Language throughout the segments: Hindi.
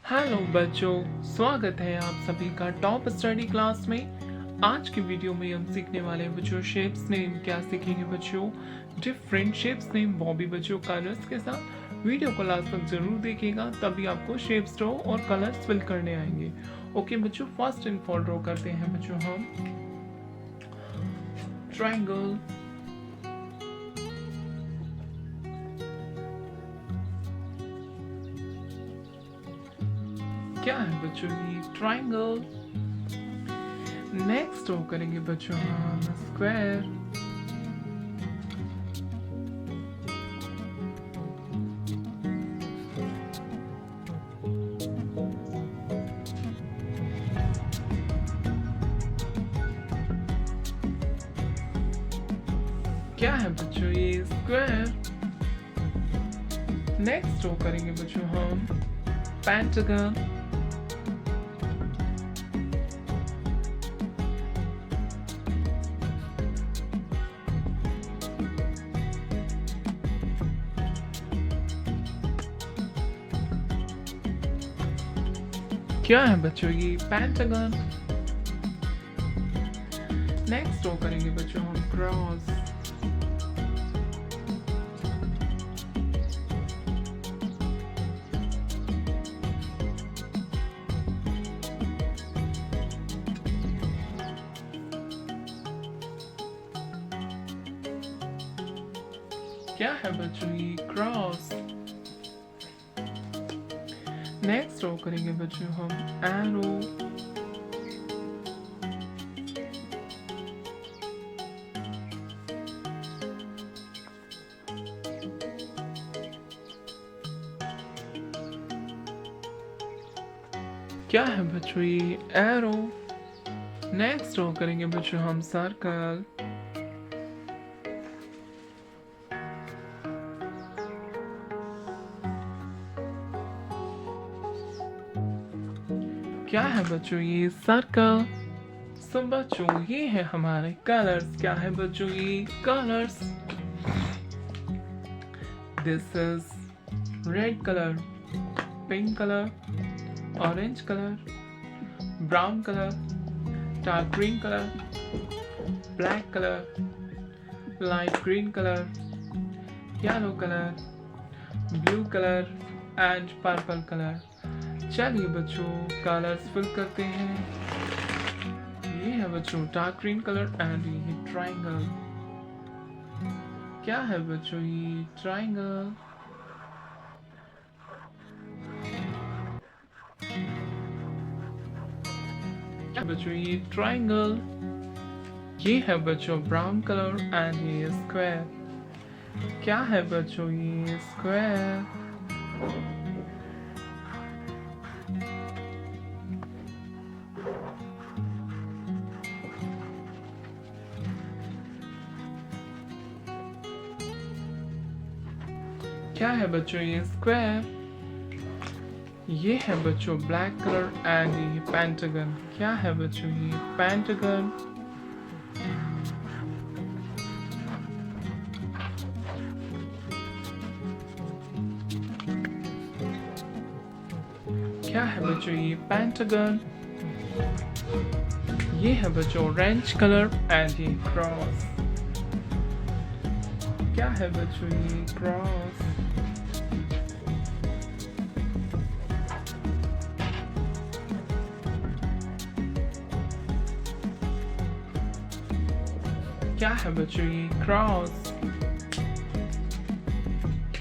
हेलो बच्चों, स्वागत है आप सभी का टॉप स्टडी क्लास में। आज की वीडियो में हम सीखने वाले हैं बच्चों शेप्स नेम। क्या सीखेंगे बच्चों? डिफरेंट शेप्स नेम वो भी बच्चों कलर्स के साथ। वीडियो को लास्ट तक जरूर देखिएगा, तभी आपको शेप्स ड्रॉ और कलर्स फिल करने आएंगे। ओके बच्चों, फर्स्ट इन फॉर ड्रॉ करते हैं बच्चों हम ट्राइंगल। क्या है बच्चों? ये ट्राइंगल। नेक्स्ट ड्रॉ करेंगे बच्चों हम स्क्वायर। क्या है बच्चों? ये स्क्वायर। नेक्स्ट ड्रॉ करेंगे बच्चों हम पेंटागन। क्या है बच्चों? ये पेंटागन। नेक्स्ट ड्रॉ करेंगे बच्चों हम क्रॉस। क्या है बच्चों? ये क्रॉस। नेक्स्ट ड्रॉ करेंगे बच्चों हम एरो। क्या है बच्चों? ये एरो। नेक्स्ट ड्रॉ करेंगे बच्चों हम सर्कल। क्या है बच्चों? ये सर्कल। सो बच्चों ये है हमारे कलर्स। क्या है बच्चों? ये colours. This is red colour, pink colour, orange colour, brown colour, dark green colour, black colour, light green colour, yellow colour, blue colour and purple colour. चलिए बच्चों कलर्स फिल करते हैं। ये है बच्चों डार्क ग्रीन कलर एंड ये ट्राइंगल। क्या है बच्चों? ये ट्राइंगल। क्या है बच्चों? ये ट्राइंगल। ये है बच्चों ब्राउन कलर एंड ये स्क्वायर। क्या है बच्चों? ये स्क्वायर। क्या है बच्चों? ये स्क्वायर। ये है बच्चों ब्लैक कलर एंड ये पेंटागन। क्या है बच्चों? ये पेंटागन। क्या है बच्चों? ये पेंटागन। ये है बच्चों ऑरेंज कलर एंड ये क्रॉस। क्या है बच्चों? ये क्रॉस। क्या है बच्चों? ये क्रॉस।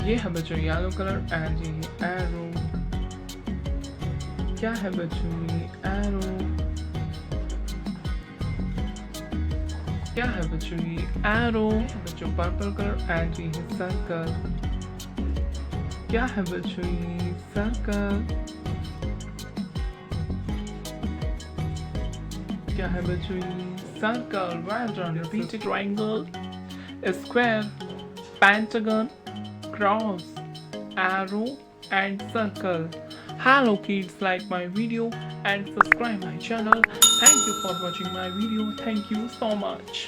ये है बच्चों येलो कलर एंड ये एरो। क्या है बच्चों? ये एरो। क्या है बच्चों? ये एरो। बच्चों पर्पल कलर एंड ये सर्कल। क्या है बच्चों? ये सर्कल। क्या है बच्चों? ये circle. Well done. Repeat it. Triangle, square, pentagon, cross, arrow and circle. Hello kids, like my video and subscribe my channel. Thank you for watching my video. Thank you so much.